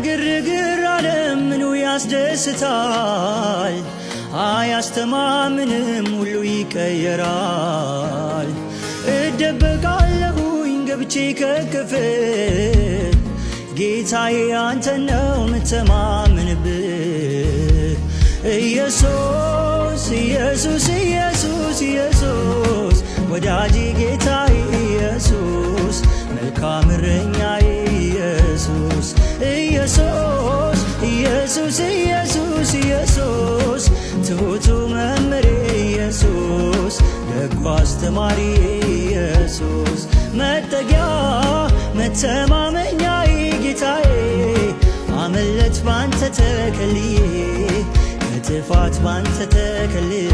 ግርግር ዓለም ምኑ ያስደስታል? አያስተማምንም ሁሉ ይቀየራል። እደበቃለሁኝ ገብቼ ከክፍል ጌታዬ አንተን ነው ምተማመንብህ። ኢየሱስ ኢየሱስ ኢየሱስ ኢየሱስ ወዳጄ ጌታዬ ኢየሱስ መልካም እረኛዬ ኢየሱስ ኢየሱስ ኢየሱስ ኢየሱስ ኢየሱስ ትሁቱ መምህሬ ኢየሱስ ደጉ አስተማሪ ኢየሱስ መጠጊያ መተማመኛዬ ጌታዬ አመለጥ ባንተ ተከልዬ ከጥፋት ባንተ ተከልዬ